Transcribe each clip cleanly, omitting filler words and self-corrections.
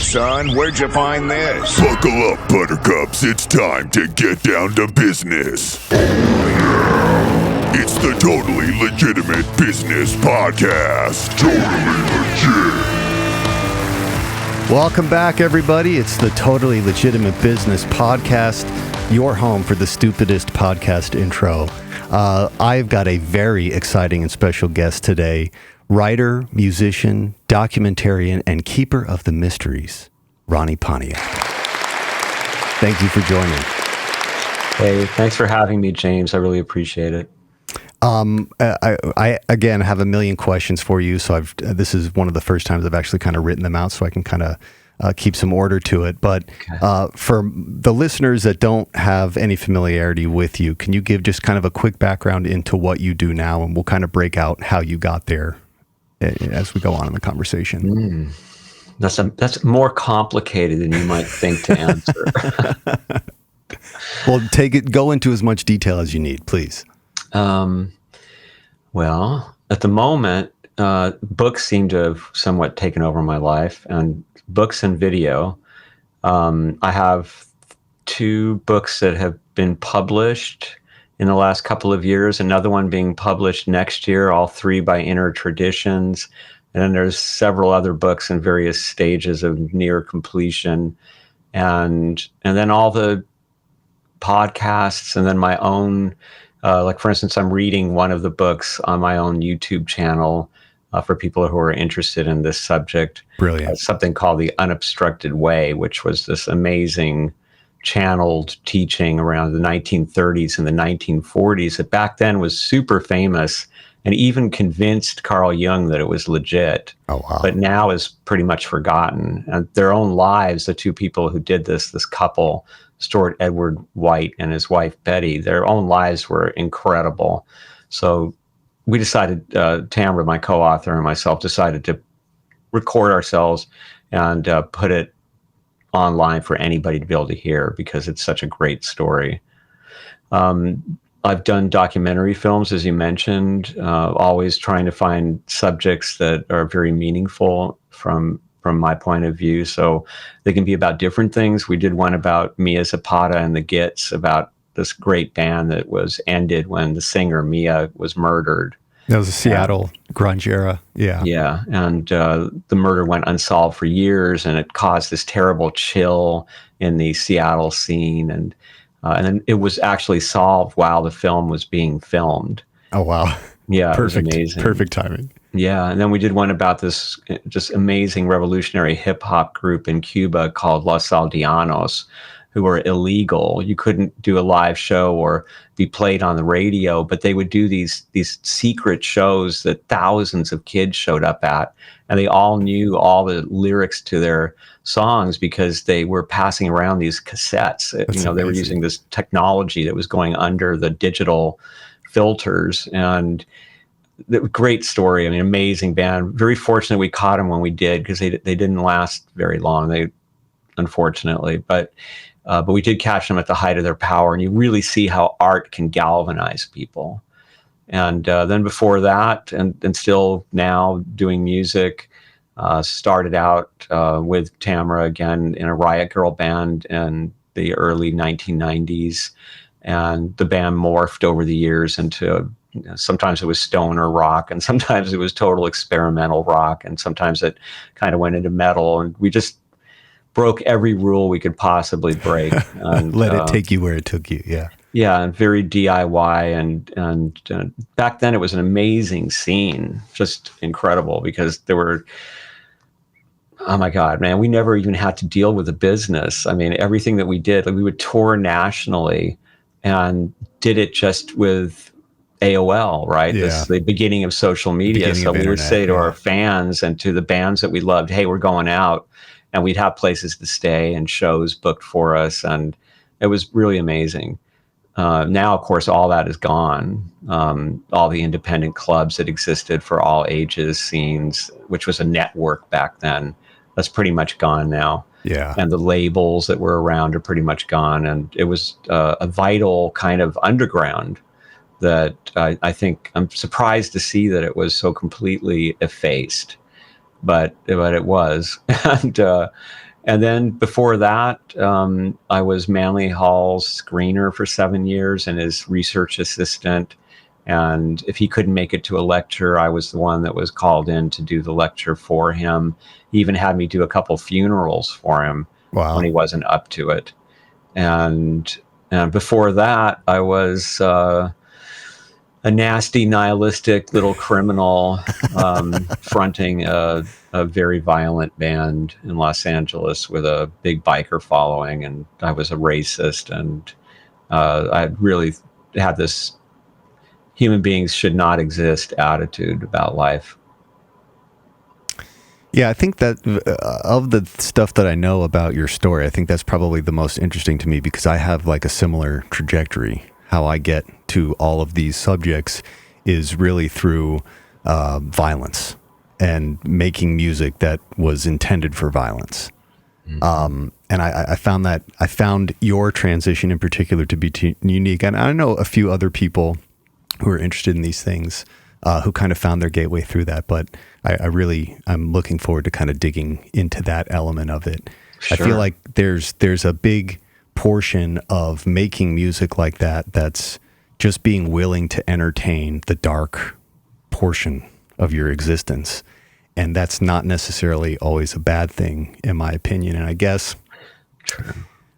son, where'd you find this? Buckle up, buttercups. It's time to get down to business. It's the Totally Legitimate Business Podcast. Totally legit. Welcome back, everybody. It's the Totally Legitimate Business Podcast, your home for the stupidest podcast intro. I've got a very exciting and special guest today. Writer, musician, documentarian, and keeper of the mysteries, Ronnie Pontiac. Thank you for joining. Hey, thanks for having me, James. I really appreciate it. I again have a million questions for you, so this is one of the first times I've actually kind of written them out, so I can kind of keep some order to it. But for the listeners that don't have any familiarity with you, can you give just kind of a quick background into what you do now, and we'll kind of break out how you got there as we go on in the conversation. That's more complicated than you might think to answer. Well, go into as much detail as you need, please. Well, at the moment, books seem to have somewhat taken over my life, and books and video. I have 2 books that have been published in the last couple of years, another one being published next year, all 3 by Inner Traditions. And then there's several other books in various stages of near completion. And then all the podcasts, and then my own, like for instance, I'm reading one of the books on my own YouTube channel for people who are interested in this subject. Brilliant. Something called The Unobstructed Way, which was this amazing channeled teaching around the 1930s and the 1940s that back then was super famous and even convinced Carl Jung that it was legit. Oh, wow. But now is pretty much forgotten. And their own lives, the 2 people who did this couple, Stuart Edward White and his wife Betty, their own lives were incredible. So we decided, Tamara, my co-author, and myself decided to record ourselves and put it online for anybody to be able to hear because it's such a great story. I've done documentary films, as you mentioned, always trying to find subjects that are very meaningful from my point of view. So they can be about different things. We did one about Mia Zapata and the Gits, about this great band that was ended when the singer Mia was murdered. That was a Seattle grunge era. Yeah. Yeah. And the murder went unsolved for years, and it caused this terrible chill in the Seattle scene. And then it was actually solved while the film was being filmed. Oh, wow. Yeah. Perfect. It was amazing. Perfect timing. Yeah. And then we did one about this just amazing revolutionary hip hop group in Cuba called Los Aldeanos, who were illegal. You couldn't do a live show or be played on the radio, but they would do these secret shows that thousands of kids showed up at, and they all knew all the lyrics to their songs because they were passing around these cassettes. That's they were amazing. using this technology that was going under the digital filters, and great story. I mean, amazing band. Very fortunate we caught them when we did, because they didn't last very long. Unfortunately, but we did catch them at the height of their power, and you really see how art can galvanize people. And then before that, and still now doing music, started out with Tamara again in a Riot Girl band in the early 1990s, and the band morphed over the years into, sometimes it was stoner rock, and sometimes it was total experimental rock, and sometimes it kind of went into metal, and we just broke every rule we could possibly break. And, Let it take you where it took you. Yeah. Yeah, and very DIY, and back then it was an amazing scene, just incredible, because there were, oh my God, man, we never even had to deal with the business. I mean, everything that we did, like we would tour nationally and did it just with AOL, right? Yeah. This is the beginning of social media. So we would say to our fans and to the bands that we loved, hey, we're going out. And we'd have places to stay and shows booked for us. And it was really amazing. Now, of course, all that is gone. All the independent clubs that existed for all ages scenes, which was a network back then, that's pretty much gone now. Yeah. And the labels that were around are pretty much gone. And it was a vital kind of underground that I think I'm surprised to see that it was so completely effaced. But it was, And then before that, I was Manly Hall's screener for 7 years and his research assistant. And if he couldn't make it to a lecture, I was the one that was called in to do the lecture for him. He even had me do a couple funerals for him Wow. when he wasn't up to it. And before that, I was a nasty, nihilistic little criminal fronting a very violent band in Los Angeles with a big biker following. And I was a racist. And I really had this human beings should not exist attitude about life. Yeah, I think that of the stuff that I know about your story, I think that's probably the most interesting to me because I have like a similar trajectory. How I get to all of these subjects is really through violence and making music that was intended for violence. And I found your transition in particular to be unique. And I know a few other people who are interested in these things who kind of found their gateway through that. But I'm looking forward to kind of digging into that element of it. Sure. I feel like there's a big portion of making music like that's just being willing to entertain the dark portion of your existence. And that's not necessarily always a bad thing, in my opinion. And I guess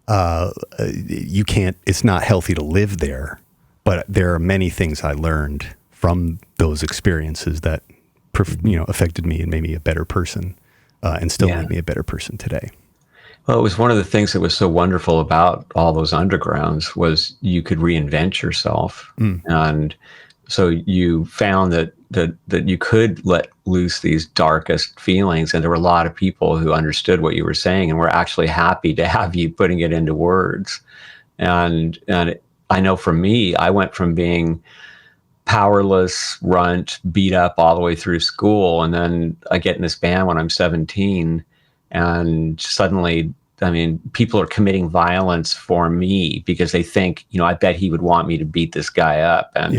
it's not healthy to live there, but there are many things I learned from those experiences that, affected me and made me a better person, and still make me a better person today. Well, it was one of the things that was so wonderful about all those undergrounds was you could reinvent yourself. And so you found that you could let loose these darkest feelings. And there were a lot of people who understood what you were saying and were actually happy to have you putting it into words. And I know for me, I went from being powerless, runt, beat up all the way through school. And then I get in this band when I'm 17. And suddenly, people are committing violence for me because they think, I bet he would want me to beat this guy up. And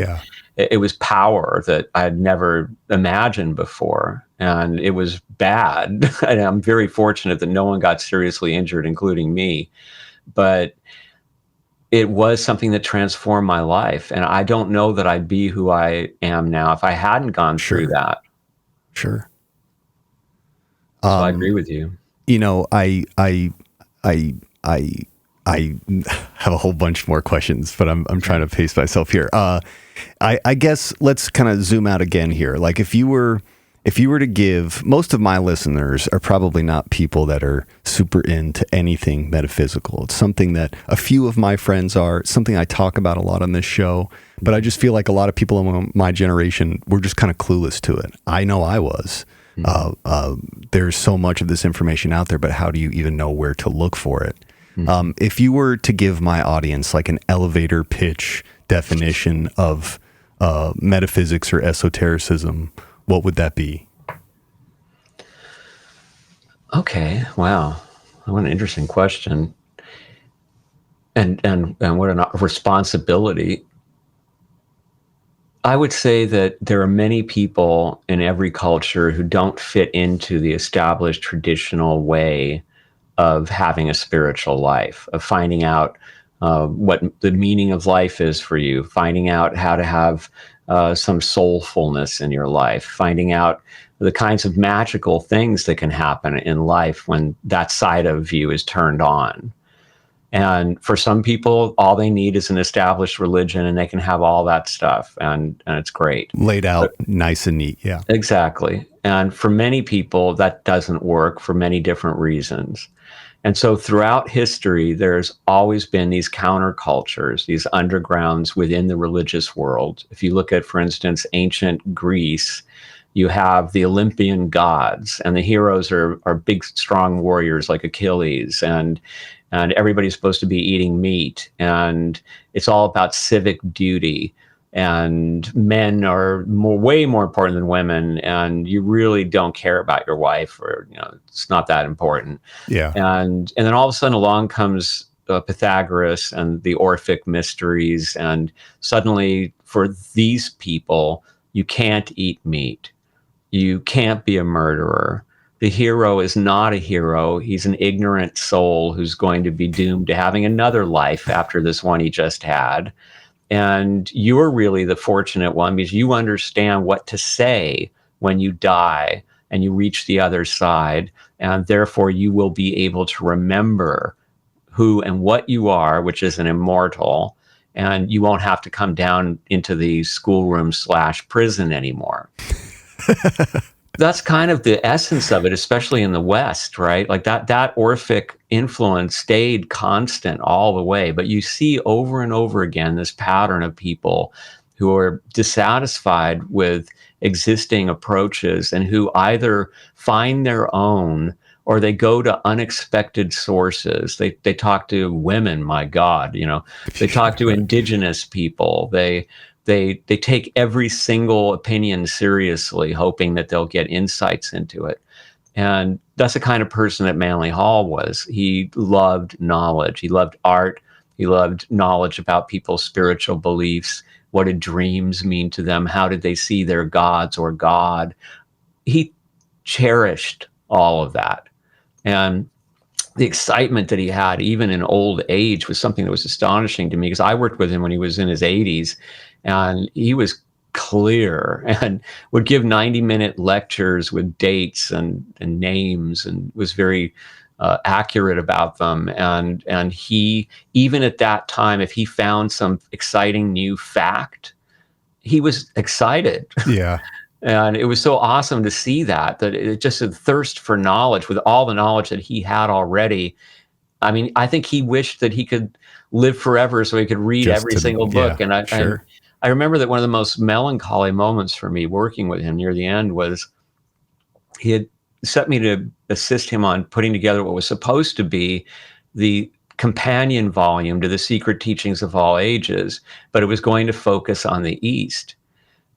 it was power that I had never imagined before. And it was bad. And I'm very fortunate that no one got seriously injured, including me. But it was something that transformed my life. And I don't know that I'd be who I am now if I hadn't gone through that. Sure. So I agree with you. I have a whole bunch more questions, but I'm trying to pace myself here. I guess let's kind of zoom out again here. Like if you were to give, most of my listeners are probably not people that are super into anything metaphysical. It's something that a few of my friends are, it's something I talk about a lot on this show, but I just feel like a lot of people in my generation were just kind of clueless to it. I know I was. There's so much of this information out there, but how do you even know where to look for it? If you were to give my audience like an elevator pitch definition of metaphysics or esotericism, what would that be? Okay. Wow. What an interesting question. And what a responsibility. I would say that there are many people in every culture who don't fit into the established traditional way of having a spiritual life, of finding out what the meaning of life is for you, finding out how to have some soulfulness in your life, finding out the kinds of magical things that can happen in life when that side of you is turned on. And for some people, all they need is an established religion and they can have all that stuff. And it's great. Laid out nice and neat. Yeah, exactly. And for many people, that doesn't work for many different reasons. And so throughout history, there's always been these countercultures, these undergrounds within the religious world. If you look at, for instance, ancient Greece, you have the Olympian gods, and the heroes are big, strong warriors like Achilles, and everybody's supposed to be eating meat, and it's all about civic duty. And men are way more important than women, and you really don't care about your wife, or it's not that important. Yeah. And then all of a sudden along comes Pythagoras and the Orphic mysteries, and suddenly for these people, you can't eat meat, you can't be a murderer, the hero is not a hero. He's an ignorant soul who's going to be doomed to having another life after this one he just had. And you're really the fortunate one because you understand what to say when you die and you reach the other side. And therefore, you will be able to remember who and what you are, which is an immortal. And you won't have to come down into the schoolroom/prison anymore. That's kind of the essence of it, especially in the West, right? Like that Orphic influence stayed constant all the way. But you see over and over again this pattern of people who are dissatisfied with existing approaches and who either find their own or they go to unexpected sources. They talk to women, my God, they talk to indigenous people. They take every single opinion seriously, hoping that they'll get insights into it. And that's the kind of person that Manly Hall was. He loved knowledge. He loved art. He loved knowledge about people's spiritual beliefs. What did dreams mean to them? How did they see their gods or God? He cherished all of that. And the excitement that he had, even in old age, was something that was astonishing to me because I worked with him when he was in his 80s. And he was clear and would give 90-minute lectures with dates and names and was very accurate about them. And he, even at that time, if he found some exciting new fact, he was excited. Yeah. And it was so awesome to see that it just a thirst for knowledge with all the knowledge that he had already. I mean, I think he wished that he could live forever so he could read every single book. Yeah, and I remember that one of the most melancholy moments for me working with him near the end was he had set me to assist him on putting together what was supposed to be the companion volume to the Secret Teachings of All Ages, but it was going to focus on the East.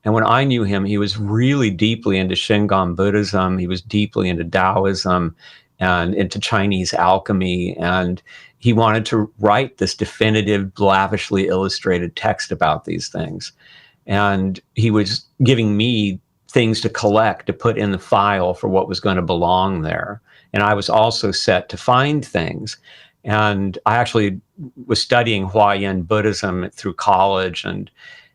And when I knew him, he was really deeply into Shingon Buddhism. He was deeply into Taoism and into Chinese alchemy. And he wanted to write this definitive, lavishly illustrated text about these things. And he was giving me things to collect, to put in the file for what was going to belong there. And I was also set to find things. And I actually was studying Huayan Buddhism through college.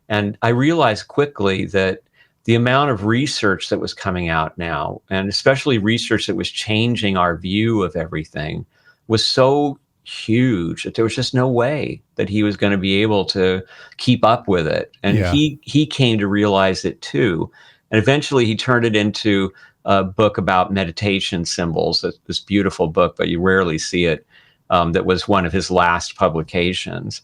And I realized quickly that the amount of research that was coming out now, and especially research that was changing our view of everything, was so huge that there was just no way that he was going to be able to keep up with it. And he came to realize it too. And eventually he turned it into a book about meditation symbols, this beautiful book, but you rarely see it, that was one of his last publications.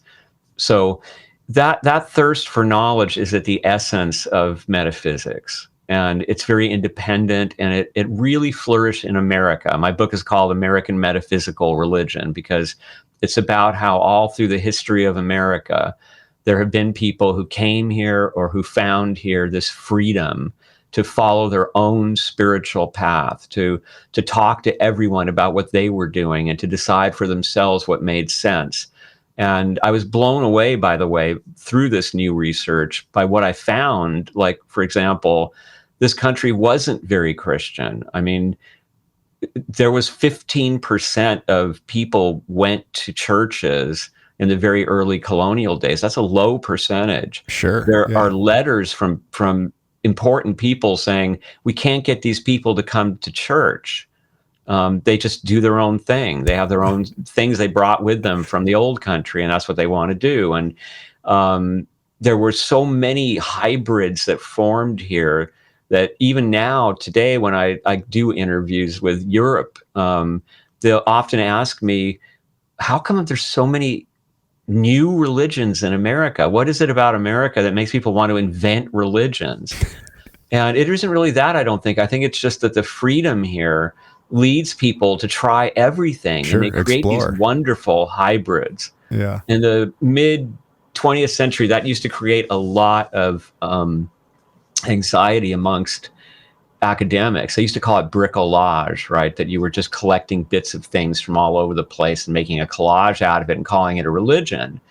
So that thirst for knowledge is at the essence of metaphysics. And it's very independent, and it really flourished in America. My book is called American Metaphysical Religion because it's about how all through the history of America, there have been people who came here or who found here this freedom to follow their own spiritual path, to talk to everyone about what they were doing and to decide for themselves what made sense. And I was blown away, by the way, through this new research by what I found. Like, for example, this country wasn't very Christian. I mean, there was 15% of people went to churches in the very early colonial days. That's a low percentage. Sure. There are letters from important people saying, we can't get these people to come to church. They just do their own thing. They have their own things they brought with them from the old country, and that's what they want to do. And there were so many hybrids that formed here that even now, today, when I do interviews with Europe, they'll often ask me, how come there's so many new religions in America? What is it about America that makes people want to invent religions? And it isn't really that, I don't think. I think it's just that the freedom here leads people to try everything. Sure, and they create these wonderful hybrids. Yeah. In the mid 20th century, that used to create a lot of anxiety amongst academics. They used to call it bricolage, right? That you were just collecting bits of things from all over the place and making a collage out of it and calling it a religion.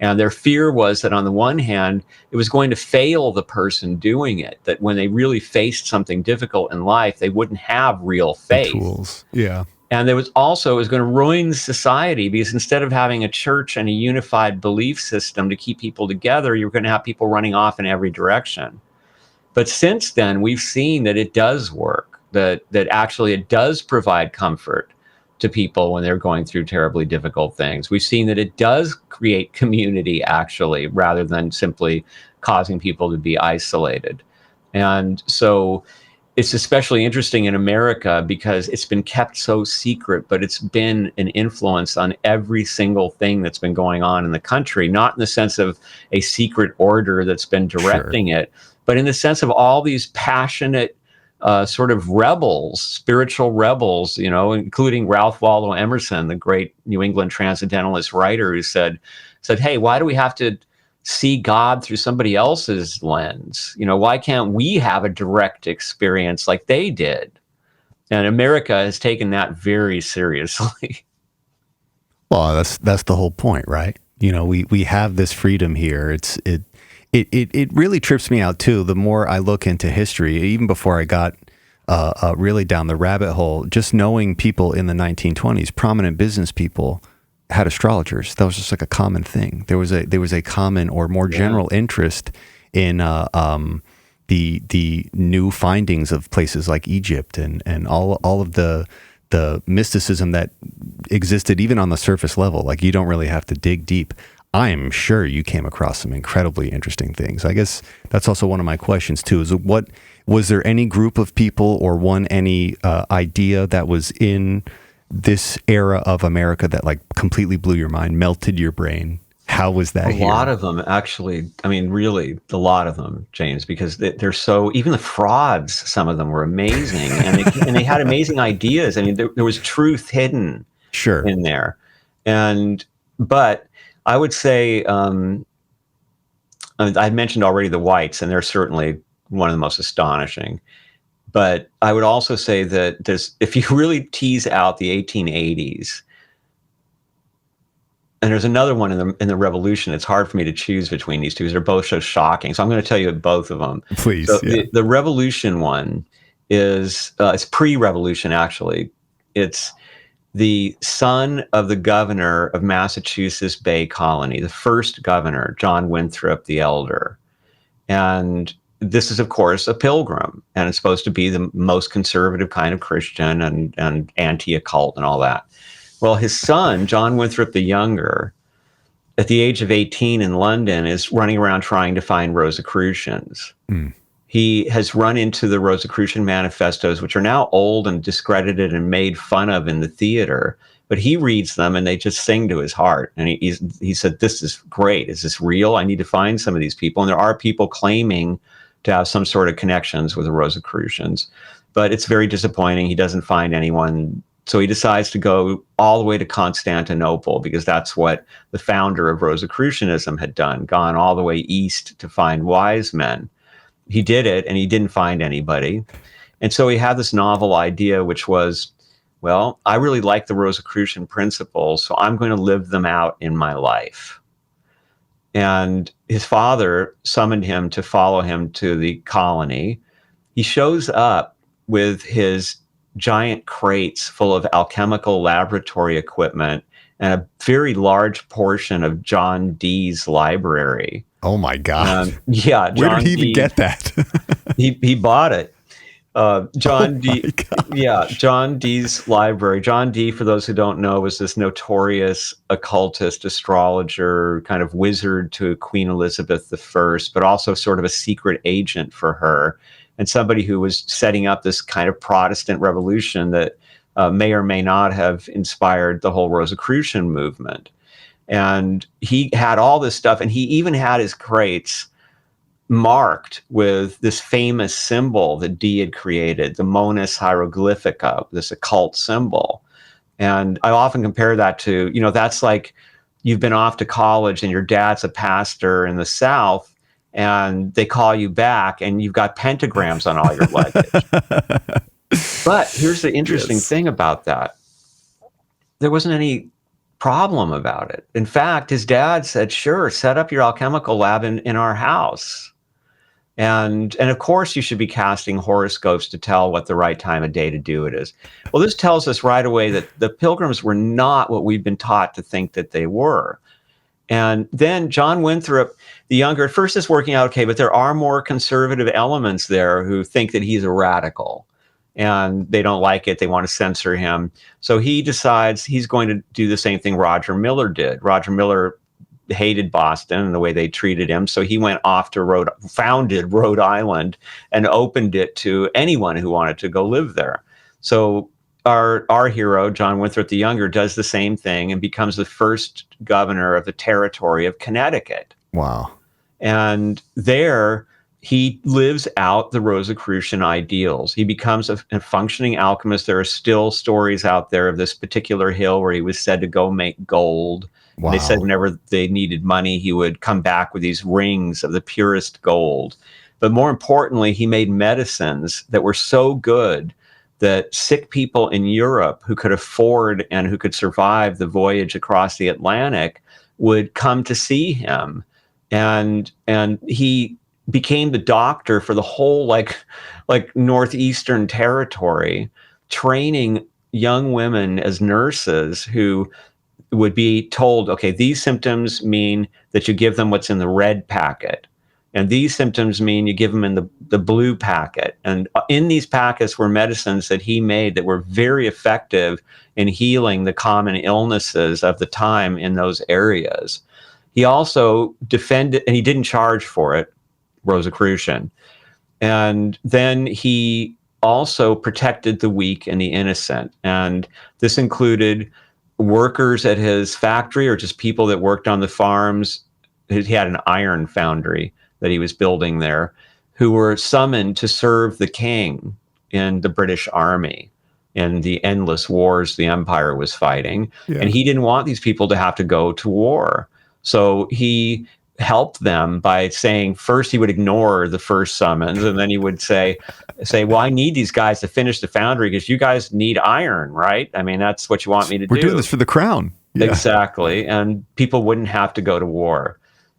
And their fear was that on the one hand, it was going to fail the person doing it, that when they really faced something difficult in life, they wouldn't have real faith. The tools. Yeah. And there was also, it was going to ruin society, because instead of having a church and a unified belief system to keep people together, you're going to have people running off in every direction. But since then, we've seen that it does work, that actually it does provide comfort to people when they're going through terribly difficult things. We've seen that it does create community, actually, rather than simply causing people to be isolated. And so it's especially interesting in America because it's been kept so secret, but it's been an influence on every single thing that's been going on in the country, not in the sense of a secret order that's been directing it, but in the sense of all these passionate sort of rebels, spiritual rebels, you know, including Ralph Waldo Emerson, the great New England transcendentalist writer, who said, hey, why do we have to see God through somebody else's lens? You know, why can't we have a direct experience like they did? And America has taken that very seriously. Well, that's the whole point, right? You know, we have this freedom here. It really trips me out too. The more I look into history, even before I got really down the rabbit hole, just knowing people in the 1920s, prominent business people had astrologers. That was just like a common thing. There was a common or more general interest in the new findings of places like Egypt and all of the mysticism that existed even on the surface level. Like, you don't really have to dig deep. I am sure you came across some incredibly interesting things. I guess that's also one of my questions too, is what was there any group of people or any idea that was in this era of America that like completely blew your mind, melted your brain? How was that? A lot of them, actually. I mean, really, a lot of them, James, because they're so, even the frauds, some of them were amazing, and they had amazing ideas. I mean, there was truth hidden in there. But I would say, I mentioned already the whites, and they're certainly one of the most astonishing. But I would also say that if you really tease out the 1880s, and there's another one in the Revolution, it's hard for me to choose between these two because they're both so shocking. So I'm going to tell you both of them. Please. So the Revolution one is it's pre-Revolution, actually. It's the son of the governor of Massachusetts Bay Colony, the first governor, John Winthrop the Elder. And this is, of course, a pilgrim, and it's supposed to be the most conservative kind of Christian and anti-occult and all that. Well, his son, John Winthrop the Younger, at the age of 18 in London, is running around trying to find Rosicrucians. He has run into the Rosicrucian manifestos, which are now old and discredited and made fun of in the theater. But he reads them and they just sing to his heart. And he said, this is great. Is this real? I need to find some of these people. And there are people claiming to have some sort of connections with the Rosicrucians. But it's very disappointing. He doesn't find anyone. So he decides to go all the way to Constantinople, because that's what the founder of Rosicrucianism had done, gone all the way east to find wise men. He did it, and he didn't find anybody. And so he had this novel idea, which was, well, I really like the Rosicrucian principles, so I'm going to live them out in my life. And his father summoned him to follow him to the colony. He shows up with his giant crates full of alchemical laboratory equipment and a very large portion of John Dee's library. Oh my God. Yeah. Where did he even get that? he bought it. John Dee's library. John Dee, for those who don't know, was this notorious occultist, astrologer, kind of wizard to Queen Elizabeth I, but also sort of a secret agent for her, and somebody who was setting up this kind of Protestant revolution that may or may not have inspired the whole Rosicrucian movement. And he had all this stuff, and he even had his crates marked with this famous symbol that Dee had created, the Monas Hieroglyphica, this occult symbol. And I often compare that to, that's like you've been off to college and your dad's a pastor in the South, and they call you back and you've got pentagrams on all your luggage. But here's the interesting thing about that. There wasn't any problem about it. In fact, his dad said, sure, set up your alchemical lab in our house. And of course, you should be casting horoscopes to tell what the right time of day to do it is. Well, this tells us right away that the Pilgrims were not what we've been taught to think that they were. And then John Winthrop, the younger, at first is working out okay, but there are more conservative elements there who think that he's a radical. And they don't like it. They want to censor him. So he decides he's going to do the same thing Roger Miller did. Roger Miller hated Boston and the way they treated him. So he went off to founded Rhode Island and opened it to anyone who wanted to go live there. So our hero, John Winthrop the Younger, does the same thing and becomes the first governor of the territory of Connecticut. Wow. And there he lives out the Rosicrucian ideals. He becomes a functioning alchemist. There are still stories out there of this particular hill where he was said to go make gold. Wow. They said whenever they needed money, he would come back with these rings of the purest gold. But more importantly, he made medicines that were so good that sick people in Europe who could afford and who could survive the voyage across the Atlantic would come to see him. And he became the doctor for the whole like northeastern territory, training young women as nurses who would be told, okay, these symptoms mean that you give them what's in the red packet. And these symptoms mean you give them in the blue packet. And in these packets were medicines that he made that were very effective in healing the common illnesses of the time in those areas. He also defended, and he didn't charge for it, Rosicrucian. And then he also protected the weak and the innocent. And this included workers at his factory or just people that worked on the farms. He had an iron foundry that he was building there, who were summoned to serve the king in the British Army in the endless wars the empire was fighting. Yeah. And he didn't want these people to have to go to war. So he helped them by saying, first he would ignore the first summons, and then he would say, well, I need these guys to finish the foundry because you guys need iron, right? I mean, that's what you want me to do. We're doing this for the crown. Yeah. Exactly. And people wouldn't have to go to war.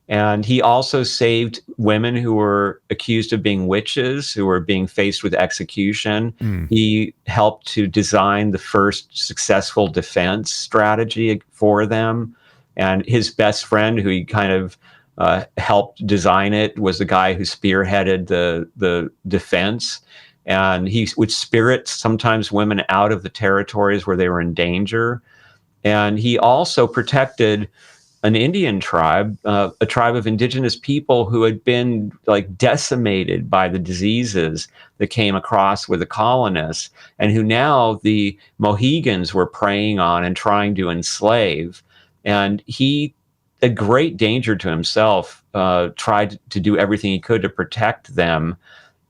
And he also saved women who were accused of being witches, who were being faced with execution. He helped to design the first successful defense strategy for them. And his best friend, who he kind of helped design it, was the guy who spearheaded the defense. And he would spirit sometimes women out of the territories where they were in danger. And he also protected an Indian tribe, a tribe of indigenous people who had been like decimated by the diseases that came across with the colonists, and who now the Mohegans were preying on and trying to enslave. And he, at great danger to himself, tried to do everything he could to protect them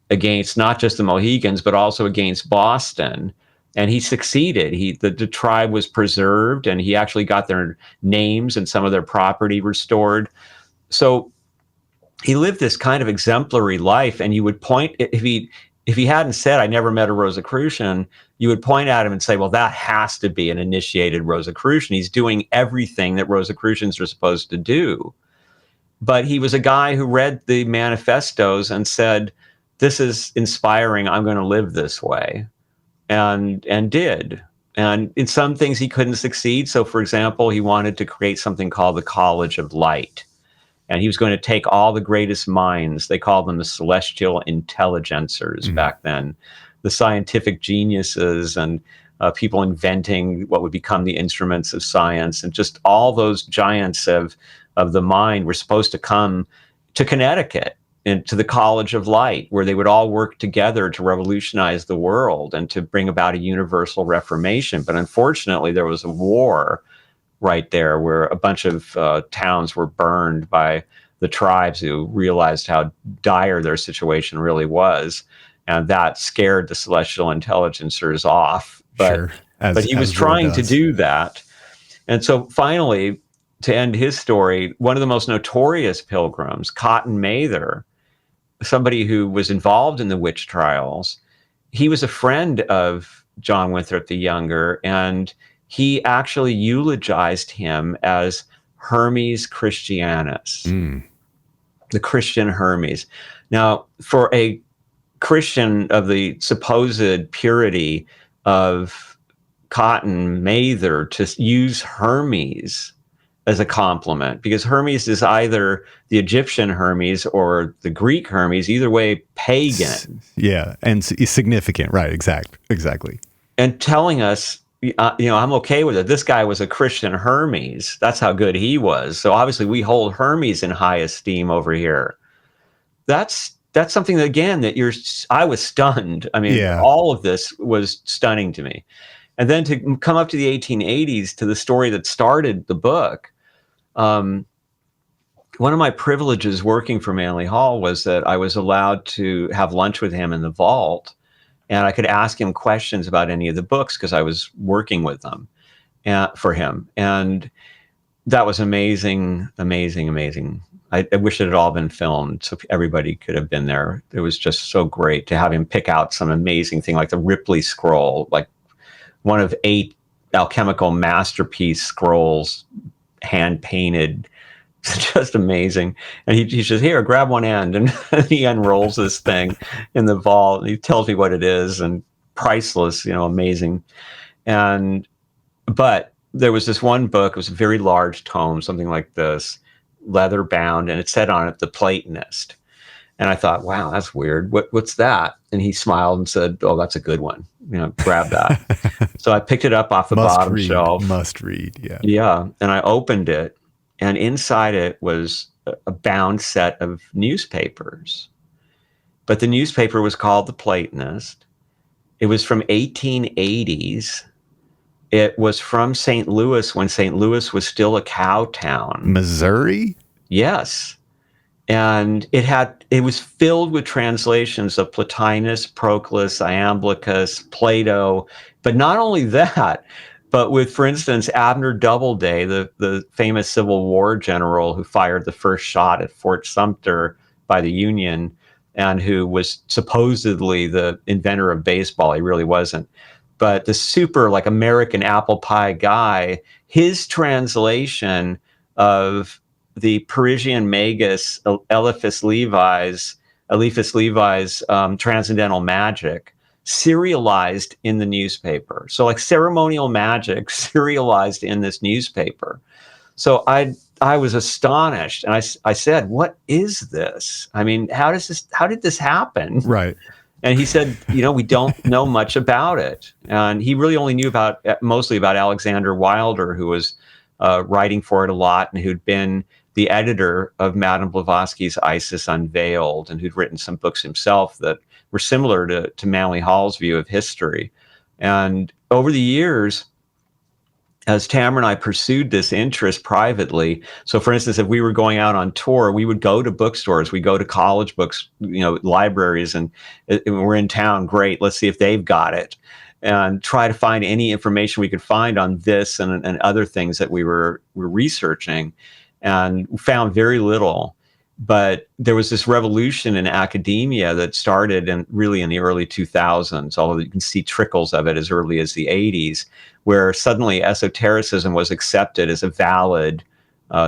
against not just the Mohegans, but also against Boston. And he succeeded. The tribe was preserved, and he actually got their names and some of their property restored. So he lived this kind of exemplary life. And you would point, if he hadn't said, I never met a Rosicrucian, you would point at him and say, well, that has to be an initiated Rosicrucian. He's doing everything that Rosicrucians are supposed to do. But he was a guy who read the manifestos and said, this is inspiring. I'm going to live this way. And did. And in some things he couldn't succeed. So, for example, he wanted to create something called the College of Light. And he was going to take all the greatest minds, they called them the celestial intelligencers back then, the scientific geniuses and people inventing what would become the instruments of science. And just all those giants of the mind were supposed to come to Connecticut, into the College of Light, where they would all work together to revolutionize the world and to bring about a universal reformation. But unfortunately, there was a war right there where a bunch of towns were burned by the tribes who realized how dire their situation really was. And that scared the celestial intelligencers off. But, sure. But he was trying to do that. And so finally, to end his story, one of the most notorious pilgrims, Cotton Mather, somebody who was involved in the witch trials, he was a friend of John Winthrop the Younger, and he actually eulogized him as Hermes Christianus, the Christian Hermes. Now, for a Christian of the supposed purity of Cotton Mather to use Hermes as a compliment, because Hermes is either the Egyptian Hermes or the Greek Hermes, either way, pagan. Yeah, and significant, right? Exactly. And telling us, I'm okay with it. This guy was a Christian Hermes. That's how good he was. So obviously we hold Hermes in high esteem over here. That's something that, again, I was stunned. I mean, all of this was stunning to me. And then to come up to the 1880s, to the story that started the book, one of my privileges working for Manly Hall was that I was allowed to have lunch with him in the vault, and I could ask him questions about any of the books because I was working with them for him. And that was amazing, amazing, amazing. I wish it had all been filmed so everybody could have been there. It was just so great to have him pick out some amazing thing like the Ripley scroll, like one of 8 alchemical masterpiece scrolls, hand painted, just amazing. And he says, "Here, grab one end," and he unrolls this thing in the vault. And he tells me what it is, and priceless, amazing. But there was this one book. It was a very large tome, something like this, leather bound, and it said on it, "The Platonist." And I thought, wow, that's weird. What's that? And he smiled and said, "Oh, that's a good one. Grab that." So I picked it up off the bottom shelf. Must read, yeah. Yeah, and I opened it, and inside it was a bound set of newspapers. But the newspaper was called The Platonist. It was from 1880s. It was from St. Louis when St. Louis was still a cow town. Missouri? Yes. And it was filled with translations of Plotinus, Proclus, Iamblichus, Plato. But not only that, but with, for instance, Abner Doubleday, the famous Civil War general who fired the first shot at Fort Sumter by the Union, and who was supposedly the inventor of baseball. He really wasn't. But the super American apple pie guy, his translation of the Parisian Magus Eliphas Levi's Transcendental Magic, serialized in the newspaper. So ceremonial magic serialized in this newspaper. So I was astonished, and I said, "What is this? I mean, how did this happen?" Right. And he said, "We don't know much about it." And he really only knew mostly about Alexander Wilder, who was writing for it a lot, and who'd been the editor of Madame Blavatsky's Isis Unveiled, and who'd written some books himself that were similar to Manly Hall's view of history. And over the years, as Tamara and I pursued this interest privately, so for instance, if we were going out on tour, we would go to bookstores, we go to college books, libraries, and we're in town, great, let's see if they've got it, and try to find any information we could find on this and other things that we were researching, and found very little. But there was this revolution in academia that started really in the early 2000s, although you can see trickles of it as early as the 80s, where suddenly esotericism was accepted as a valid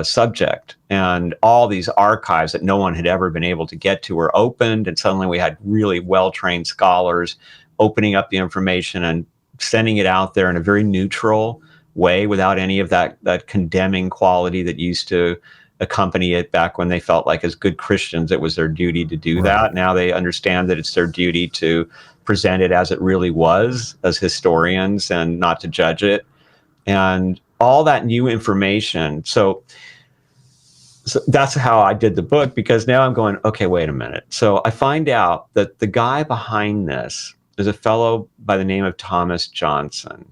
subject. And all these archives that no one had ever been able to get to were opened. And suddenly we had really well-trained scholars opening up the information and sending it out there in a very neutral way, without any of that condemning quality that used to accompany it back when they felt like, as good Christians, it was their duty to do that. Now they understand that it's their duty to present it as it really was, as historians, and not to judge it. And all that new information. So that's how I did the book, because now I'm going, okay, wait a minute. So I find out that the guy behind this is a fellow by the name of Thomas Johnson.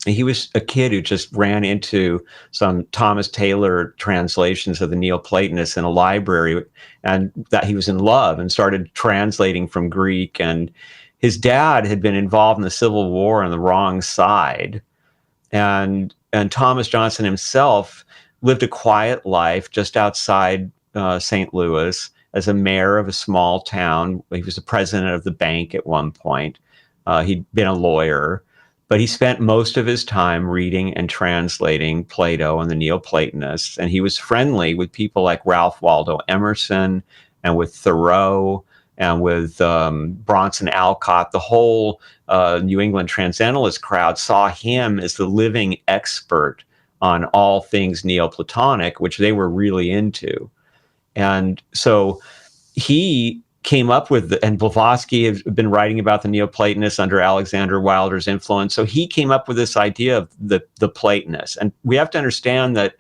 He was a kid who just ran into some Thomas Taylor translations of the Neoplatonists in a library, and that he was in love and started translating from Greek. And his dad had been involved in the Civil War on the wrong side. And Thomas Johnson himself lived a quiet life just outside St. Louis as a mayor of a small town. He was the president of the bank at one point. He'd been a lawyer. But he spent most of his time reading and translating Plato and the Neoplatonists, and he was friendly with people like Ralph Waldo Emerson and with Thoreau and with Bronson Alcott. The whole New England Transcendentalist crowd saw him as the living expert on all things Neoplatonic, which they were really into. And so he came up with, and Blavatsky has been writing about the Neoplatonists under Alexander Wilder's influence. So he came up with this idea of the Platonists. And we have to understand that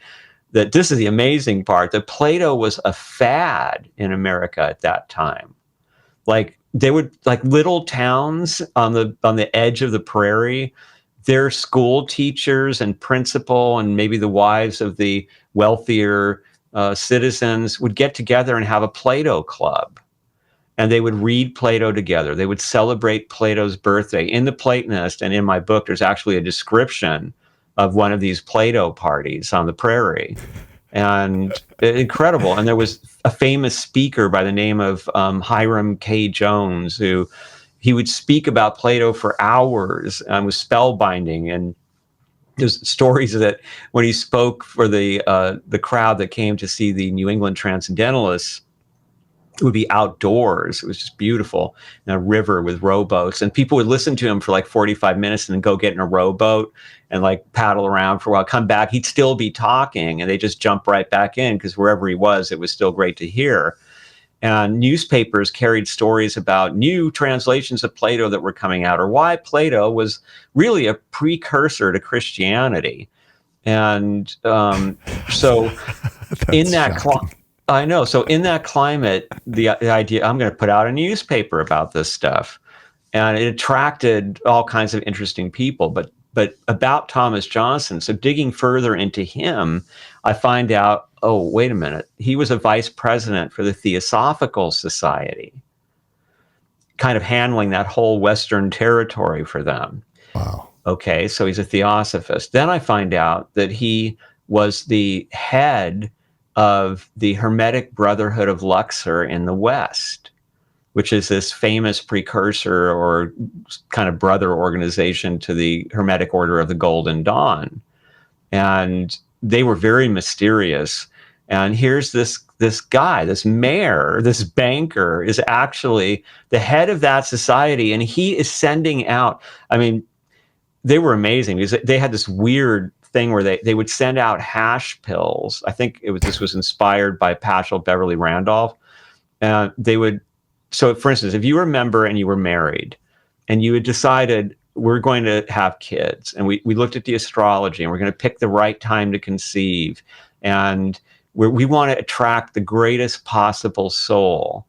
this is the amazing part, that Plato was a fad in America at that time. Like they would, like little towns on the edge of the prairie, their school teachers and principal and maybe the wives of the wealthier citizens would get together and have a Plato club. And they would read Plato together. They would celebrate Plato's birthday. In the Platonist, and in my book, there's actually a description of one of these Plato parties on the prairie. And incredible. And there was a famous speaker by the name of Hiram K. Jones, who he would speak about Plato for hours and was spellbinding. And there's stories that when he spoke for the crowd that came to see the New England Transcendentalists, it would be outdoors. It was just beautiful, in a river with rowboats, and people would listen to him for like 45 minutes and then go get in a rowboat and like paddle around for a while, come back. He'd still be talking, and they just jump right back in because wherever he was, it was still great to hear. And newspapers carried stories about new translations of Plato that were coming out, or why Plato was really a precursor to Christianity. And so in that I know. So in that climate, the idea, I'm going to put out a newspaper about this stuff. And it attracted all kinds of interesting people. But about Thomas Johnson, so digging further into him, I find out, oh, wait a minute. He was a vice president for the Theosophical Society, kind of handling that whole Western territory for them. Wow. Okay, so he's a theosophist. Then I find out that he was the head of the Hermetic Brotherhood of Luxor in the West, which is this famous precursor or kind of brother organization to the Hermetic Order of the Golden Dawn. And they were very mysterious. And here's this guy, this mayor, this banker is actually the head of that society. And he is sending out, I mean, they were amazing because they had this weird thing where they would send out hash pills. I think this was inspired by Paschal Beverly Randolph. They would, so for instance, if you were a member and you were married and you had decided we're going to have kids, and we looked at the astrology and we're going to pick the right time to conceive, and we want to attract the greatest possible soul.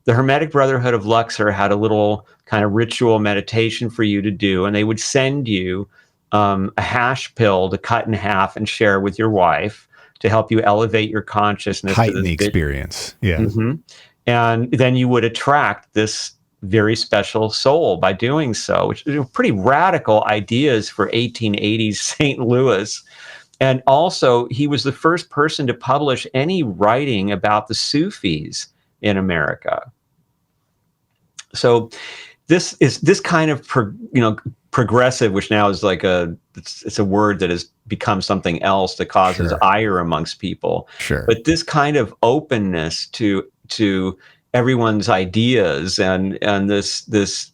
The Hermetic Brotherhood of Luxor had a little kind of ritual meditation for you to do, and they would send you a hash pill to cut in half and share with your wife to help you elevate your consciousness. Heighten the experience. Yeah. Mm-hmm. And then you would attract this very special soul by doing so, which are pretty radical ideas for 1880s St. Louis. And also, he was the first person to publish any writing about the Sufis in America. So this kind of progressive, which now is like it's a word that has become something else that causes ire amongst people. Sure. But this kind of openness to everyone's ideas and this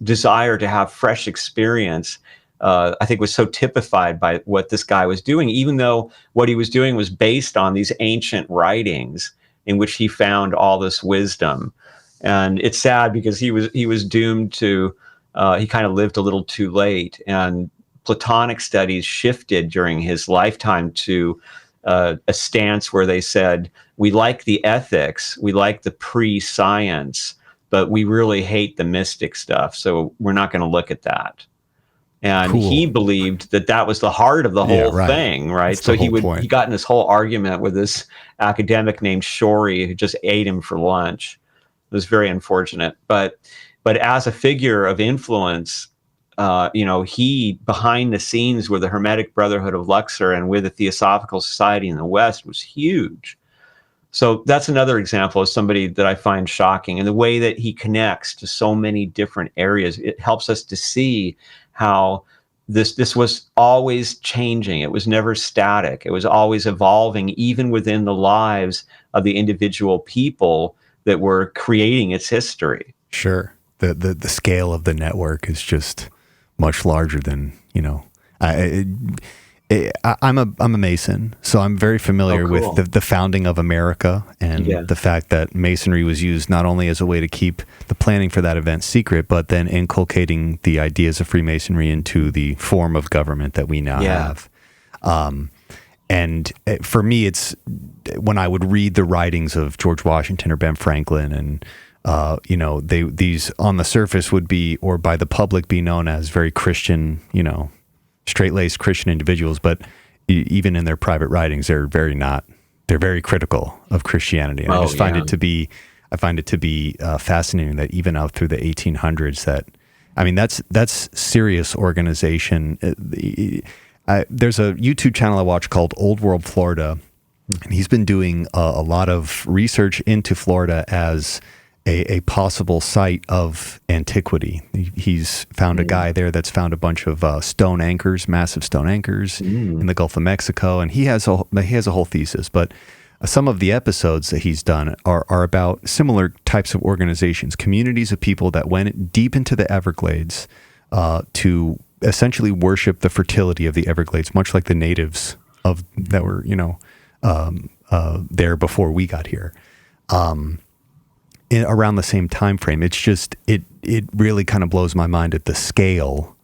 desire to have fresh experience, I think was so typified by what this guy was doing, even though what he was doing was based on these ancient writings in which he found all this wisdom. And it's sad because he was doomed to, he kind of lived a little too late, and Platonic studies shifted during his lifetime to a stance where they said, we like the ethics, we like the pre-science, but we really hate the mystic stuff, so we're not going to look at that. And he believed that was the heart of the whole thing, right? That's so he got in this whole argument with this academic named Shorey who just ate him for lunch. It was very unfortunate, but as a figure of influence, he behind the scenes with the Hermetic Brotherhood of Luxor and with the Theosophical Society in the West was huge. So that's another example of somebody that I find shocking, and the way that he connects to so many different areas. It helps us to see how this was always changing. It was never static. It was always evolving, even within the lives of the individual people that were creating its history. Sure. The scale of the network is just much larger than, I'm a Mason, so I'm very familiar with the founding of America and the fact that Masonry was used not only as a way to keep the planning for that event secret, but then inculcating the ideas of Freemasonry into the form of government that we now have. And for me, it's when I would read the writings of George Washington or Ben Franklin, and these on the surface would be, or by the public, be known as very Christian, straight-laced Christian individuals, but even in their private writings, they're very critical of Christianity. And I just find it to be fascinating that even out through the 1800s, that's serious organization. There's a YouTube channel I watch called Old World Florida, and he's been doing a lot of research into Florida as a possible site of antiquity. He's found a guy there that's found a bunch of stone anchors, massive stone anchors in the Gulf of Mexico, and he has a whole thesis. But some of the episodes that he's done are about similar types of organizations, communities of people that went deep into the Everglades to essentially worship the fertility of the Everglades, much like the natives that were there before we got here. Around the same time frame. It's just it really kind of blows my mind at the scale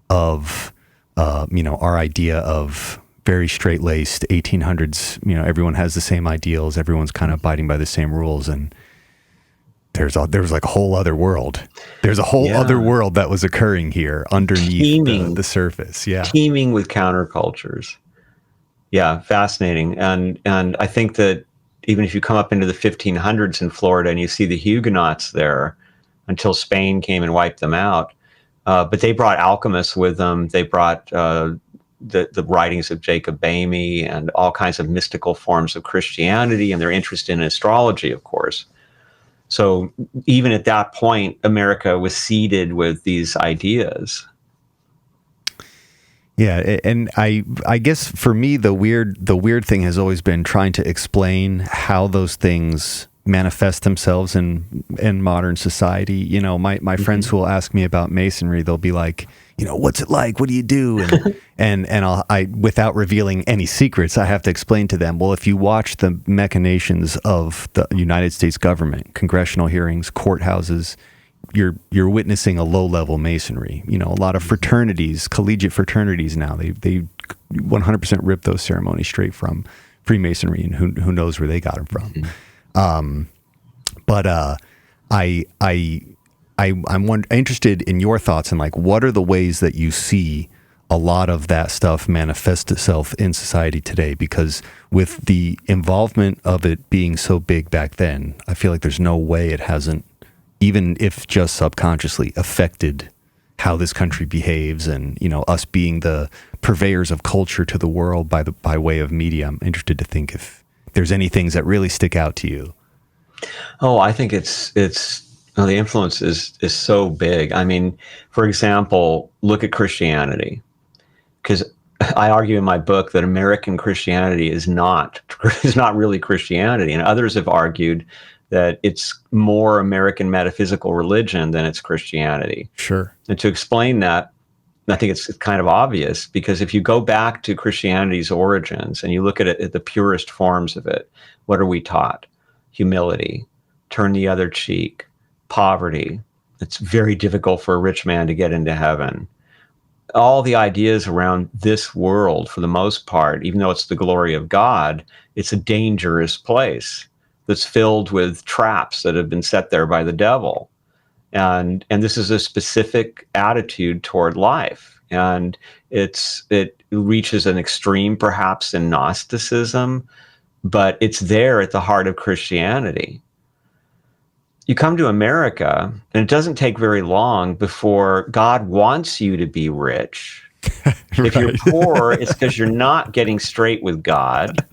of our idea of very straight-laced 1800s. Everyone has the same ideals, everyone's kind of abiding by the same rules, and there's like a whole other world. There's a whole other world that was occurring here underneath the surface. Yeah, teeming with countercultures. Yeah, fascinating. And I think that even if you come up into the 1500s in Florida and you see the Huguenots there until Spain came and wiped them out, but they brought alchemists with them. They brought the writings of Jacob Boehme and all kinds of mystical forms of Christianity, and their interest in astrology, of course. So even at that point, America was seeded with these ideas. Yeah, and I guess for me the weird thing has always been trying to explain how those things manifest themselves in modern society. My friends who will ask me about Masonry, they'll be like, what's it like? What do you do? And I without revealing any secrets, I have to explain to them, well, if you watch the machinations of the United States government, congressional hearings, courthouses, you're witnessing a low-level Masonry. A lot of fraternities, collegiate fraternities now, they 100% rip those ceremonies straight from Freemasonry, and who knows where they got them from. I'm interested in your thoughts and what are the ways that you see a lot of that stuff manifest itself in society today? Because with the involvement of it being so big back then, I feel like there's no way it hasn't, even if just subconsciously, affected how this country behaves, and us being the purveyors of culture to the world by way of media. I'm interested to think if there's any things that really stick out to you. Oh, I think it's the influence is so big. I mean, for example, look at Christianity, because I argue in my book that American Christianity is not really Christianity, and others have argued that it's more American metaphysical religion than it's Christianity. Sure. And to explain that, I think it's kind of obvious, because if you go back to Christianity's origins and you look at it at the purest forms of it, what are we taught? Humility, turn the other cheek, poverty. It's very difficult for a rich man to get into heaven. All the ideas around this world, for the most part, even though it's the glory of God, it's a dangerous place that's filled with traps that have been set there by the devil. And this is a specific attitude toward life. And it reaches an extreme, perhaps, in Gnosticism, but it's there at the heart of Christianity. You come to America, and it doesn't take very long before God wants you to be rich. If you're poor, it's because you're not getting straight with God.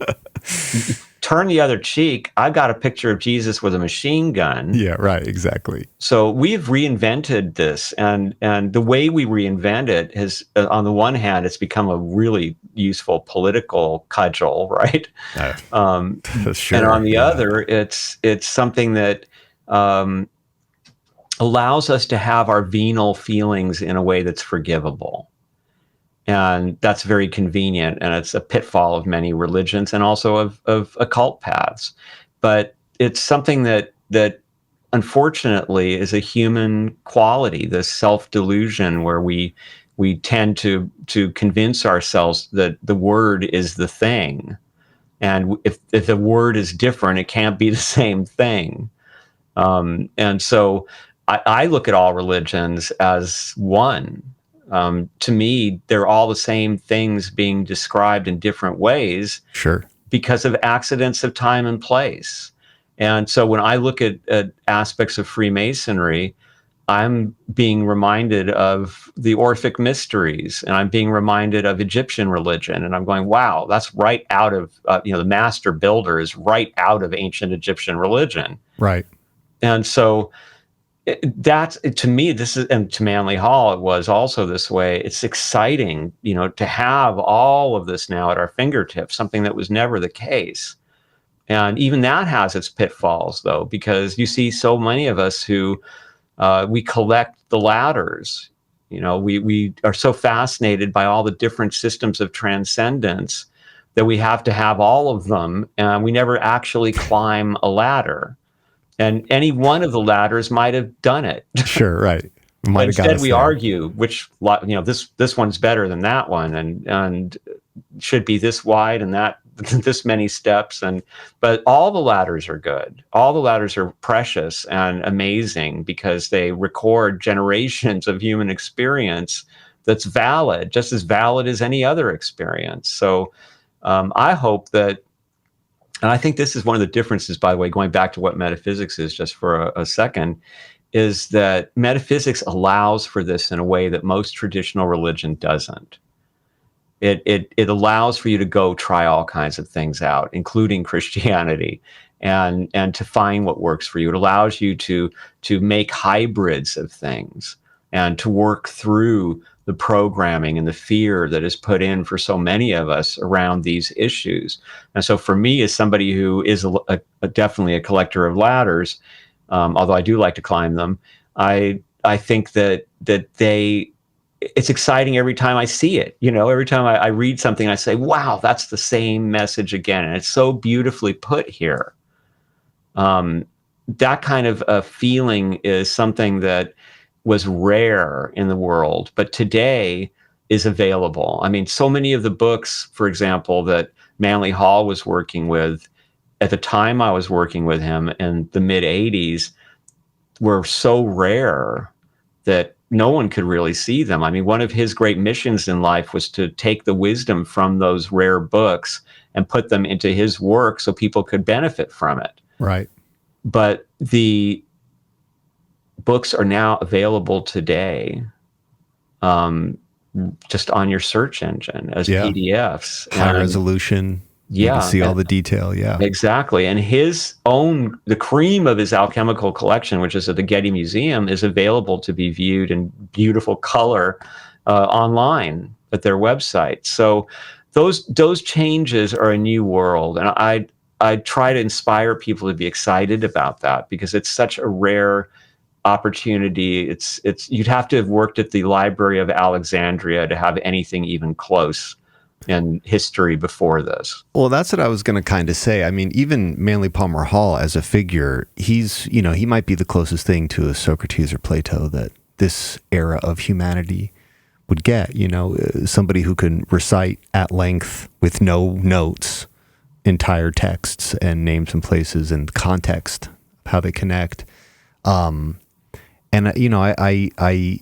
turn the other cheek, I've got a picture of Jesus with a machine gun. Yeah, right, exactly. So we've reinvented this, and the way we reinvent it has, on the one hand, it's become a really useful political cudgel, right? Sure, and on the other, it's something that allows us to have our venal feelings in a way that's forgivable. And that's very convenient, and it's a pitfall of many religions and also of occult paths. But it's something that unfortunately is a human quality, this self-delusion where we tend to convince ourselves that the word is the thing. And if the word is different, it can't be the same thing. And so I look at all religions as one. To me, they're all the same things being described in different ways. Sure. Because of accidents of time and place. And so when I look at aspects of Freemasonry, I'm being reminded of the Orphic mysteries, and I'm being reminded of Egyptian religion. And I'm going, wow, that's right out of, the master builder is right out of ancient Egyptian religion. Right. And so that's, to me, this is, and to Manly Hall, it was also this way. It's exciting, to have all of this now at our fingertips, something that was never the case. And even that has its pitfalls, though, because you see so many of us who we collect the ladders. We are so fascinated by all the different systems of transcendence that we have to have all of them, and we never actually climb a ladder. And any one of the ladders might have done it. Sure, right. Instead, we argue which, this one's better than that one, and should be this wide and that this many steps. But all the ladders are good. All the ladders are precious and amazing because they record generations of human experience that's valid, just as valid as any other experience. So I hope that. And I think this is one of the differences, by the way, going back to what metaphysics is just for a second, is that metaphysics allows for this in a way that most traditional religion doesn't. It allows for you to go try all kinds of things out, including Christianity, and to find what works for you. It allows you to make hybrids of things and to work through the programming and the fear that is put in for so many of us around these issues. And so for me, as somebody who is definitely a collector of ladders, although I do like to climb them, I think that it's exciting every time I see it. Every time I read something, I say, wow, that's the same message again. And it's so beautifully put here. That kind of a feeling is something that was rare in the world, but today is available. I mean, so many of the books, for example, that Manly Hall was working with at the time I was working with him in the mid 80s were so rare that no one could really see them. I mean, one of his great missions in life was to take the wisdom from those rare books and put them into his work so people could benefit from it. Right. But the books are now available today, just on your search engine as PDFs. High resolution. You can see all the detail. Yeah, exactly. And the cream of his alchemical collection, which is at the Getty Museum, is available to be viewed in beautiful color online at their website. So those changes are a new world. And I try to inspire people to be excited about that because it's such a rare opportunity. It's you'd have to have worked at the Library of Alexandria to have anything even close in history before this. Well, that's what I was going to kind of say. I mean, even Manly Palmer Hall as a figure, he might be the closest thing to a Socrates or Plato that this era of humanity would get. Somebody who can recite at length with no notes entire texts and names and places and context, how they connect. And I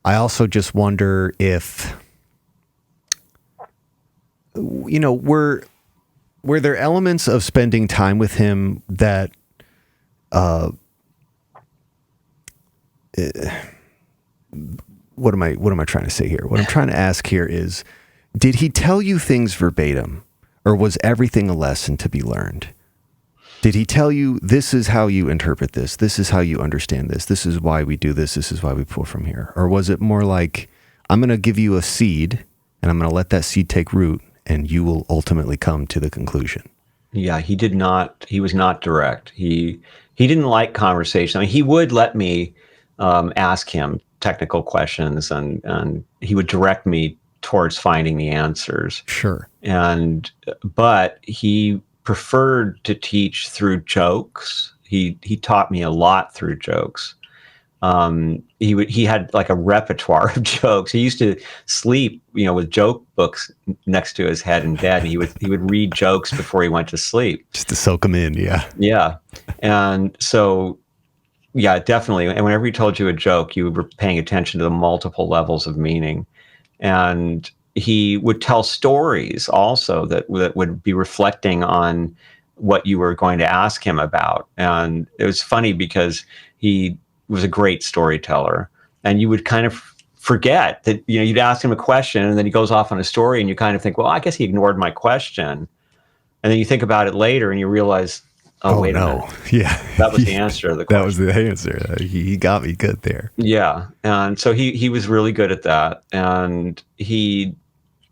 also just wonder if, were there elements of spending time with him that, what am I trying to say here? What I'm trying to ask here is, did he tell you things verbatim, Or was everything a lesson to be learned? Did he tell you, this is how you interpret this, this is how you understand this is why we do this is why we pull from here? Or was it more like, I'm going to give you a seed, and I'm going to let that seed take root, and you will ultimately come to the conclusion? Yeah, he was not direct. He didn't like conversation. I mean, he would let me ask him technical questions, and he would direct me towards finding the answers. Sure. But he preferred to teach through jokes. He taught me a lot through jokes. He had like a repertoire of jokes. He used to sleep, with joke books next to his head in bed. And he would read jokes before he went to sleep, just to soak them in. Yeah. Yeah. And so, yeah, definitely. And whenever he told you a joke, you were paying attention to the multiple levels of meaning. And he would tell stories also that would be reflecting on what you were going to ask him about. And it was funny because he was a great storyteller, and you would kind of forget that, you'd ask him a question and then he goes off on a story, and you kind of think, well, I guess he ignored my question. And then you think about it later and you realize, wait a minute. Yeah. That was the answer to the question. That was the answer. He got me good there. Yeah. And so he was really good at that. And he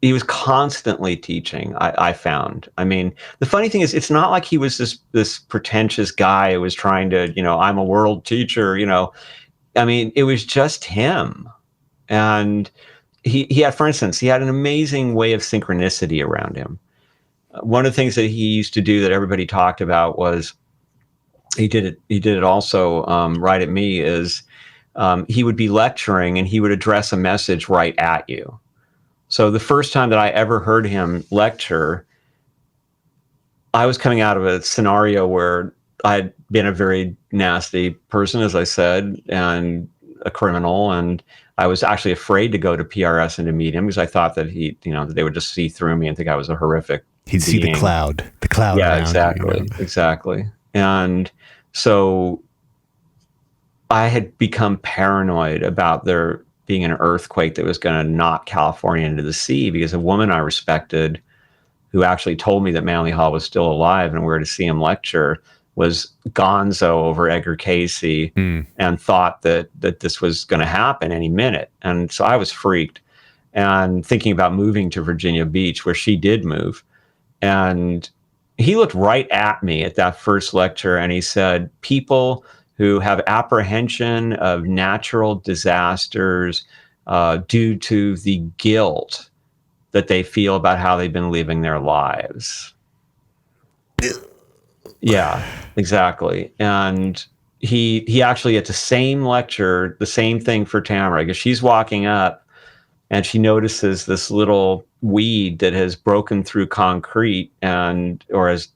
was constantly teaching, I found. I mean, the funny thing is, it's not like he was this pretentious guy who was trying to, I'm a world teacher, I mean, it was just him. And he had, for instance, he had an amazing way of synchronicity around him. One of the things that he used to do that everybody talked about was, he did it also right at me, is he would be lecturing and he would address a message right at you. So the first time that I ever heard him lecture, I was coming out of a scenario where I had been a very nasty person, as I said, and a criminal. And I was actually afraid to go to PRS and to meet him, because I thought that that they would just see through me and think I was a horrific He'd see the cloud. Yeah, around exactly. And so I had become paranoid about there being an earthquake that was going to knock California into the sea, because a woman I respected, who actually told me that Manly Hall was still alive and we were to see him lecture, was gonzo over Edgar Casey and thought that this was going to happen any minute. And so I was freaked and thinking about moving to Virginia Beach, where she did move. And he looked right at me at that first lecture and he said, people who have apprehension of natural disasters due to the guilt that they feel about how they've been living their lives. Yeah, exactly. And he actually, at the same lecture, the same thing for Tamara, because she's walking up and she notices this little weed that has broken through concrete or has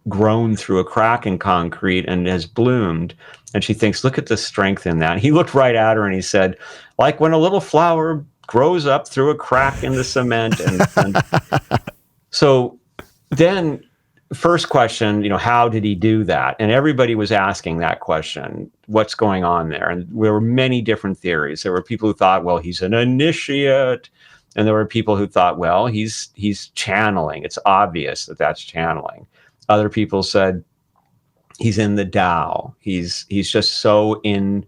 grown through a crack in concrete and has bloomed. And she thinks, look at the strength in that. And he looked right at her and he said, like when a little flower grows up through a crack in the cement. And so then first question, how did he do that? And everybody was asking that question, what's going on there? And there were many different theories. There were people who thought, well, he's an initiate. And there were people who thought, well, he's channeling. It's obvious that that's channeling. Other people said he's in the Tao. He's just so in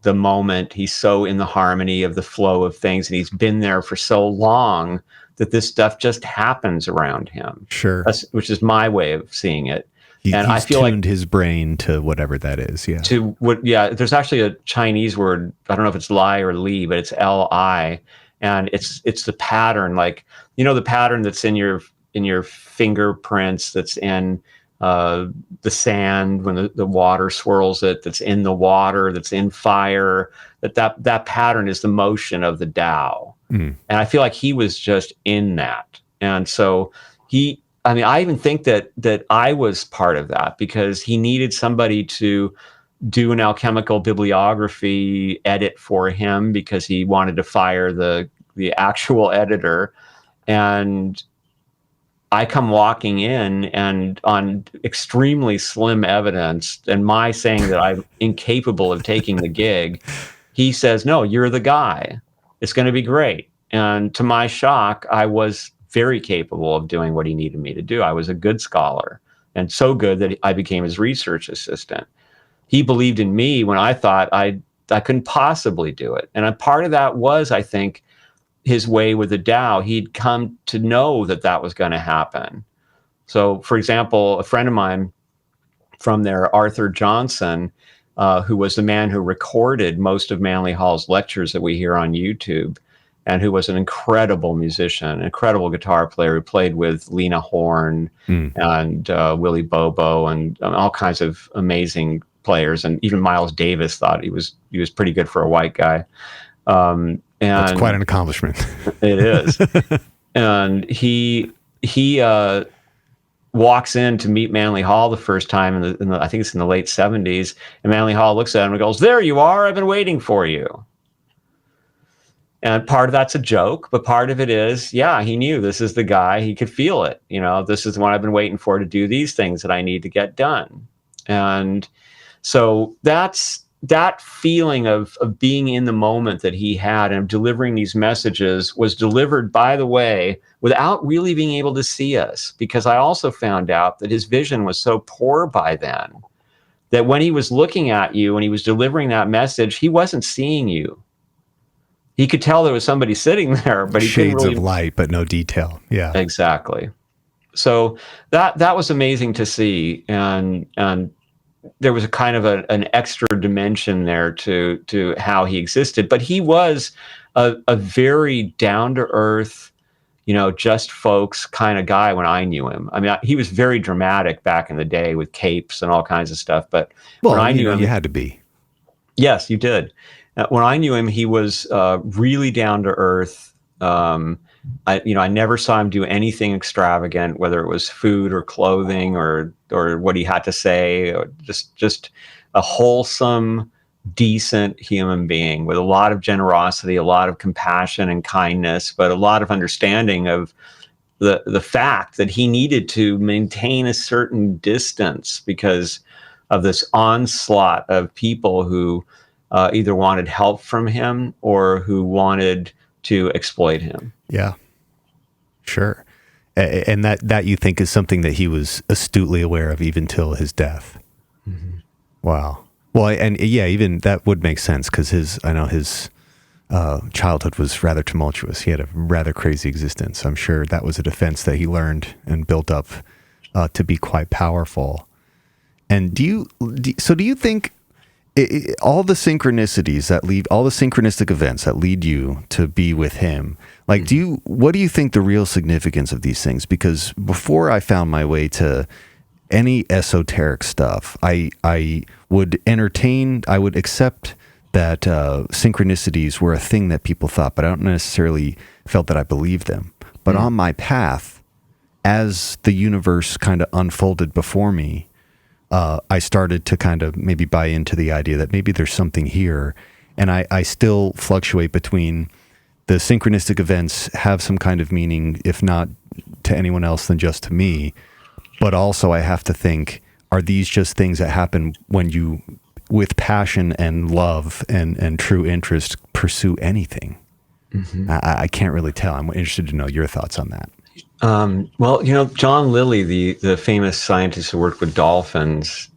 the moment. He's so in the harmony of the flow of things. And he's been there for so long that this stuff just happens around him. Sure. Which is my way of seeing it. He's I feel tuned his brain to whatever that is. Yeah. There's actually a Chinese word. I don't know if it's Li or Li, but it's Li. And it's the pattern, like, the pattern that's in your fingerprints, that's in the sand when the water swirls it, that's in the water, that's in fire, that pattern is the motion of the Tao. And I feel like he was just in that. And so I even think that I was part of that, because he needed somebody to do an alchemical bibliography edit for him, because he wanted to fire the actual editor. And I come walking in, and on extremely slim evidence and my saying that I'm incapable of taking the gig, he says, no, you're the guy. It's going to be great. And to my shock, I was very capable of doing what he needed me to do. I was a good scholar, and so good that I became his research assistant. He believed in me when I thought I couldn't possibly do it. And a part of that was, I think, his way with the Tao. He'd come to know that that was going to happen. So, for example, a friend of mine from there, Arthur Johnson, who was the man who recorded most of Manly Hall's lectures that we hear on YouTube, and who was an incredible musician, an incredible guitar player who played with Lena Horne and Willie Bobo and all kinds of amazing players. And even Miles Davis thought he was pretty good for a white guy. And that's quite an accomplishment. It is. And he walks in to meet Manly Hall the first time in the I think it's in the late 70s, and Manly Hall looks at him and goes, "There you are, I've been waiting for you." And part of that's a joke, but part of it is, yeah, he knew this is the guy. He could feel it. This is the one I've been waiting for to do these things that I need to get done. And so that feeling of being in the moment that he had and delivering these messages was delivered, by the way, without really being able to see us, because I also found out that his vision was so poor by then that when he was looking at you and he was delivering that message, he wasn't seeing you. He could tell there was somebody sitting there, but he couldn't really... Shades of light, but no detail. Yeah, exactly. So that was amazing to see, and there was a kind of an extra dimension there to how he existed. But he was a very down to earth, just folks kind of guy when I knew him. I mean, he was very dramatic back in the day with capes and all kinds of stuff. But when I knew him, you had to be. Yes, you did. When I knew him, he was really down to earth. I never saw him do anything extravagant, whether it was food or clothing or what he had to say, or just a wholesome, decent human being with a lot of generosity, a lot of compassion and kindness, but a lot of understanding of the fact that he needed to maintain a certain distance because of this onslaught of people who either wanted help from him or who wanted to exploit him. Yeah, sure. And that you think is something that he was astutely aware of even till his death. Mm-hmm. Wow. Well, and yeah, even that would make sense because his childhood was rather tumultuous. He had a rather crazy existence. I'm sure that was a defense that he learned and built up to be quite powerful. And do you think all the synchronicities that lead, all the synchronistic events that lead you to be with him, like, what do you think the real significance of these things? Because before I found my way to any esoteric stuff, I would accept that synchronicities were a thing that people thought, but I don't necessarily felt that I believed them. But on my path, as the universe kind of unfolded before me, I started to kind of maybe buy into the idea that maybe there's something here. And I still fluctuate between the synchronistic events have some kind of meaning, if not to anyone else than just to me. But also I have to think, are these just things that happen when you, with passion and love and true interest, pursue anything? Mm-hmm. I can't really tell. I'm interested to know your thoughts on that. Well, John Lilly, the famous scientist who worked with dolphins,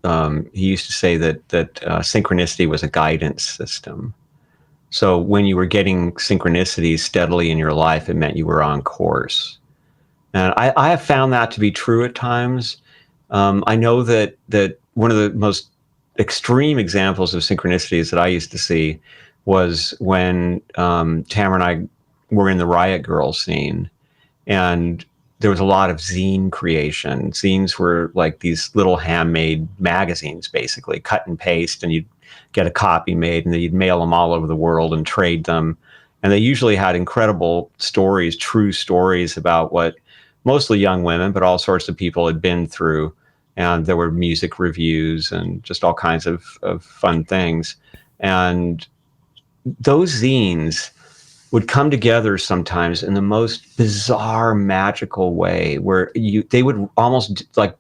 he used to say that synchronicity was a guidance system. So when you were getting synchronicities steadily in your life, it meant you were on course. And I have found that to be true at times. I know that one of the most extreme examples of synchronicities that I used to see was when Tamara and I were in the Riot Girl scene. And there was a lot of zine creation. Zines were like these little handmade magazines, basically, cut and paste, and you'd get a copy made, and then you'd mail them all over the world and trade them. And they usually had incredible stories, true stories about what mostly young women, but all sorts of people had been through. And there were music reviews and just all kinds of fun things. And those zines would come together sometimes in the most bizarre, magical way, where they would almost like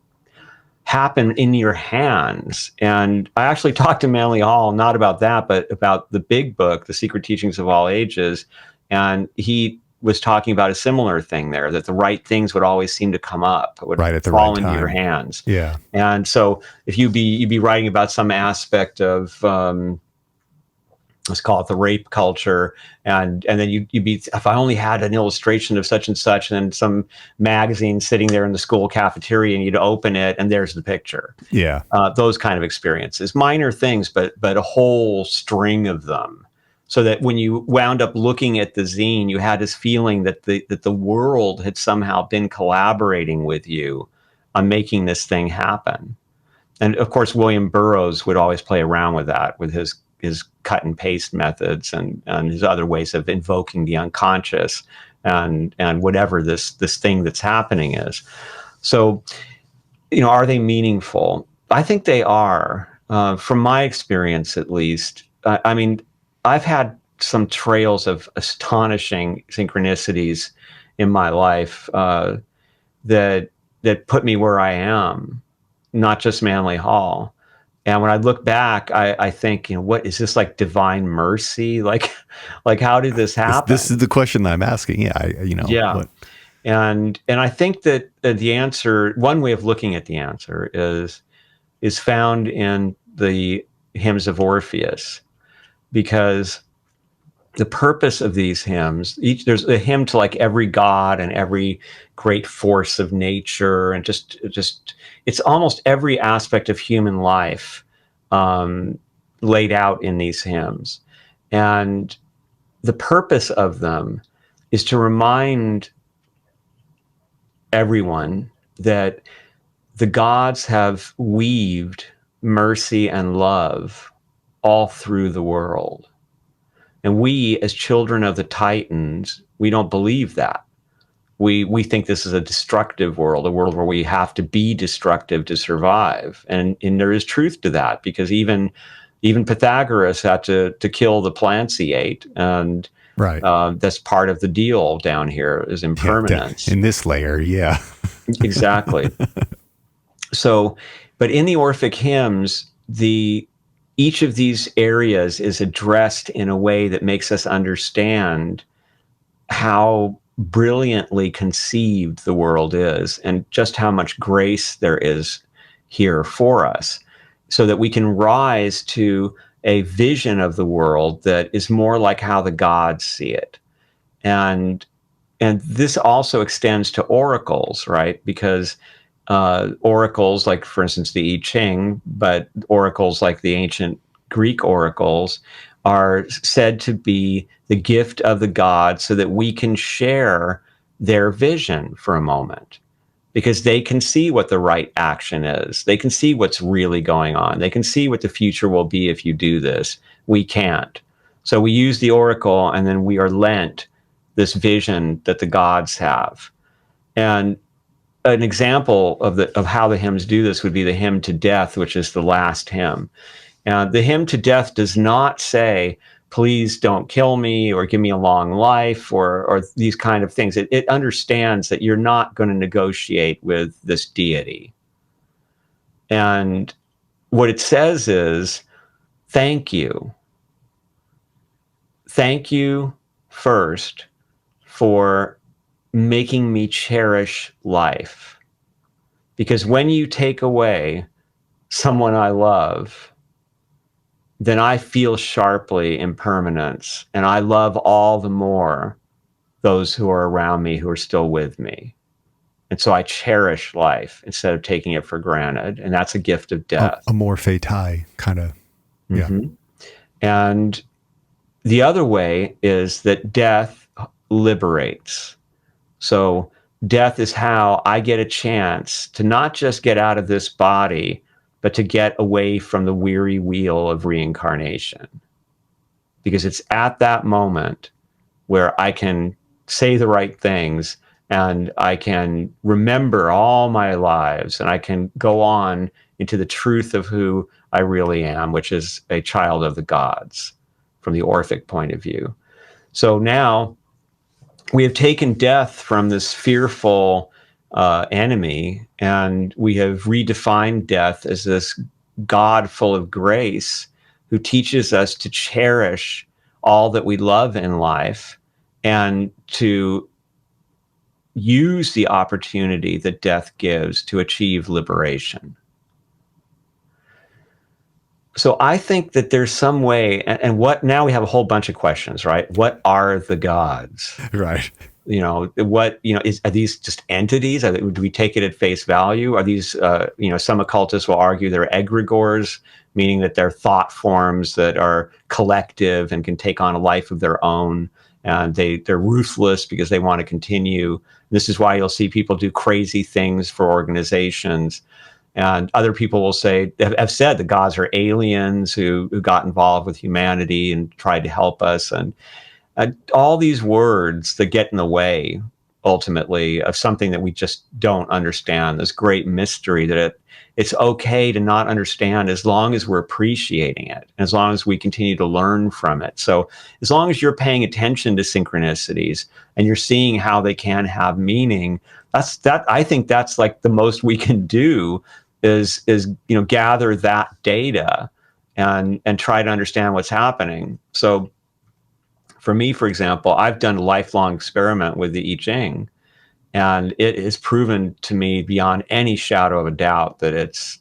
happen in your hands. And I actually talked to Manly Hall, not about that, but about the big book, The Secret Teachings of All Ages. And he was talking about a similar thing there, that the right things would always seem to come up, would right at the fall right into your time. hands. Yeah. And so if you'd be writing about some aspect of, let's call it the rape culture, and then you'd be, if I only had an illustration of such and such, and then some magazine sitting there in the school cafeteria, and you'd open it and there's the picture. Yeah. Those kind of experiences, minor things, but a whole string of them. So that when you wound up looking at the zine, you had this feeling that the world had somehow been collaborating with you on making this thing happen. And of course, William Burroughs would always play around with that, with his cut and paste methods and his other ways of invoking the unconscious and whatever this thing that's happening is. So, are they meaningful? I think they are. From my experience, at least. I mean, I've had some trails of astonishing synchronicities in my life that put me where I am, not just Manly Hall. And when I look back, I think, what is this, like divine mercy? Like how did this happen? This is the question that I'm asking. Yeah. Yeah. What? And I think that the answer, one way of looking at the answer is found in the hymns of Orpheus, because the purpose of these hymns, there's a hymn to like every god and every great force of nature, and just it's almost every aspect of human life laid out in these hymns. And the purpose of them is to remind everyone that the gods have weaved mercy and love all through the world. And we, as children of the Titans, we don't believe that. We think this is a destructive world, a world where we have to be destructive to survive. And there is truth to that, because even Pythagoras had to kill the plants he ate. And right. That's part of the deal down here, is impermanence. In this layer, yeah. Exactly. So, but in the Orphic hymns, each of these areas is addressed in a way that makes us understand how brilliantly conceived the world is, and just how much grace there is here for us, so that we can rise to a vision of the world that is more like how the gods see it. And this also extends to oracles, right? Because oracles, like, for instance, the I Ching, but oracles like the ancient Greek oracles, are said to be the gift of the gods, so that we can share their vision for a moment, because they can see what the right action is. They can see what's really going on. They can see what the future will be if you do this. We can't. So we use the oracle, and then we are lent this vision that the gods have. And an example of how the hymns do this would be the hymn to death, which is the last hymn. And the hymn to death does not say, please don't kill me, or give me a long life, or these kind of things. It understands that you're not going to negotiate with this deity. And what it says is, thank you. Thank you first for making me cherish life. Because when you take away someone I love, then I feel sharply impermanence, and I love all the more those who are around me, who are still with me. And so I cherish life instead of taking it for granted. And that's a gift of death. Amor fati, kind of. Yeah. Mm-hmm. And the other way is that death liberates. So death is how I get a chance to not just get out of this body, but to get away from the weary wheel of reincarnation. Because it's at that moment where I can say the right things, and I can remember all my lives, and I can go on into the truth of who I really am, which is a child of the gods from the Orphic point of view. So now we have taken death from this fearful enemy, and we have redefined death as this God full of grace, who teaches us to cherish all that we love in life, and to use the opportunity that death gives to achieve liberation. So I think that there's some way, and what now we have a whole bunch of questions, right? What are the gods? Right. Are these just entities? Do we take it at face value? Are these, some occultists will argue they're egregores, meaning that they're thought forms that are collective and can take on a life of their own. And they're ruthless because they want to continue. This is why you'll see people do crazy things for organizations. And other people will have said the gods are aliens who got involved with humanity and tried to help us. And all these words that get in the way, ultimately, of something that we just don't understand, this great mystery that it's okay to not understand as long as we're appreciating it, as long as we continue to learn from it. So as long as you're paying attention to synchronicities and you're seeing how they can have meaning, I think that's like the most we can do is gather that data and try to understand what's happening. So for me, for example, I've done a lifelong experiment with the I Ching, and it is proven to me beyond any shadow of a doubt that it's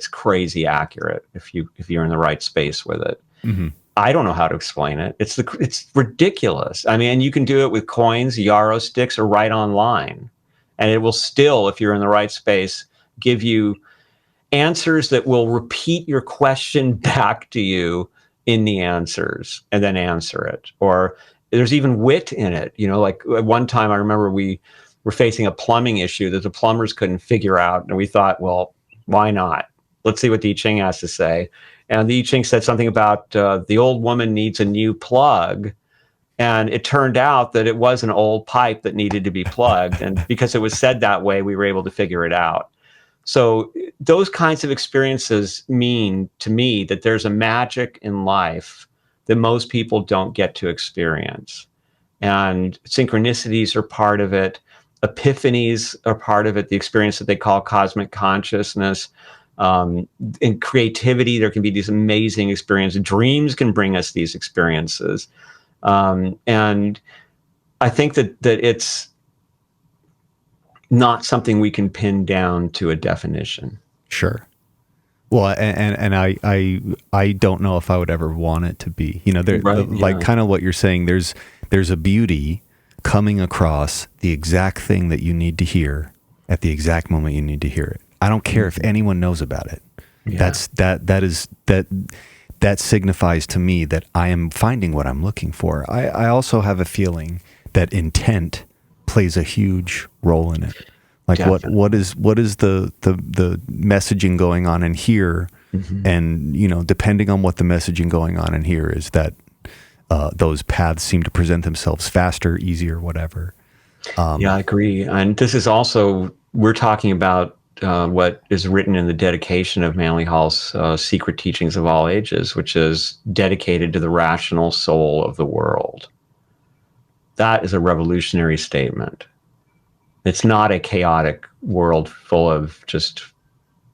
crazy accurate if you're in the right space with it. Mm-hmm. I don't know how to explain it. It's ridiculous. I mean, you can do it with coins, yarrow sticks, or right online, and it will still, if you're in the right space, give you answers that will repeat your question back to you in the answers and then answer it. Or there's even wit in it. Like at one time I remember we were facing a plumbing issue that the plumbers couldn't figure out. And we thought, well, why not? Let's see what the I Ching has to say. And the I Ching said something about the old woman needs a new plug. And it turned out that it was an old pipe that needed to be plugged. And because it was said that way, we were able to figure it out. So those kinds of experiences mean to me that there's a magic in life that most people don't get to experience. And synchronicities are part of it. Epiphanies are part of it, the experience that they call cosmic consciousness. In creativity, there can be these amazing experiences. Dreams can bring us these experiences. And I think that it's not something we can pin down to a definition. Sure. Well, and I don't know if I would ever want it to be. Like kind of what you're saying. There's a beauty coming across the exact thing that you need to hear at the exact moment you need to hear it. I don't care if anyone knows about it. Yeah. That signifies to me that I am finding what I'm looking for. I also have a feeling that intent plays a huge role in it. Like what is the messaging going on in here? Mm-hmm. And depending on what the messaging going on in here is, that those paths seem to present themselves faster, easier, whatever. I agree. And this is also, we're talking about what is written in the dedication of Manly Hall's Secret Teachings of All Ages, which is dedicated to the rational soul of the world. That is a revolutionary statement. It's not a chaotic world full of just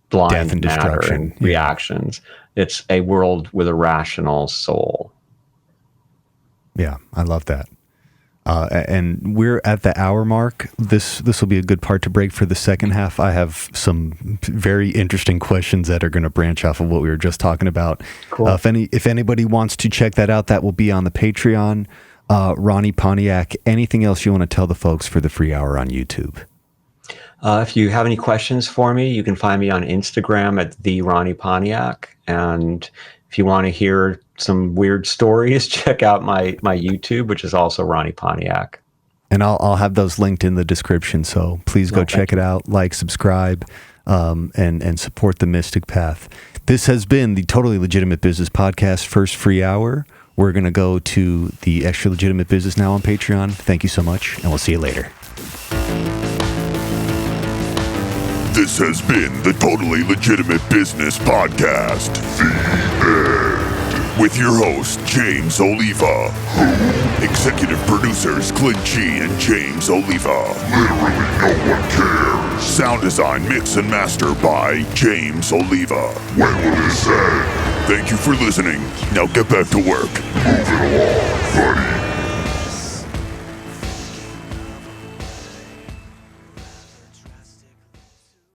blind death and destruction and reactions. It's a world with a rational soul. Yeah, I love that. And we're at the hour mark. This will be a good part to break for the second half. I have some very interesting questions that are going to branch off of what we were just talking about. Cool. If anybody wants to check that out, that will be on the Patreon. Ronnie Pontiac, anything else you want to tell the folks for the free hour on YouTube? If you have any questions for me, you can find me on Instagram at the Ronnie Pontiac. And if you want to hear some weird stories, check out my YouTube, which is also Ronnie Pontiac. And I'll have those linked in the description. So please go check it out, like, subscribe, and support the Mystic Path. This has been the Totally Legitimate Business Podcast, first free hour. We're going to go to the Extra Legitimate Business now on Patreon. Thank you so much, and we'll see you later. This has been the Totally Legitimate Business Podcast, The End, with your host, James Oliva. Executive producers, Clint G and James Oliva. Literally no one cares. Sound design, mix, and master by James Oliva. When will this end? Thank you for listening. Now get back to work. Move it along, buddy.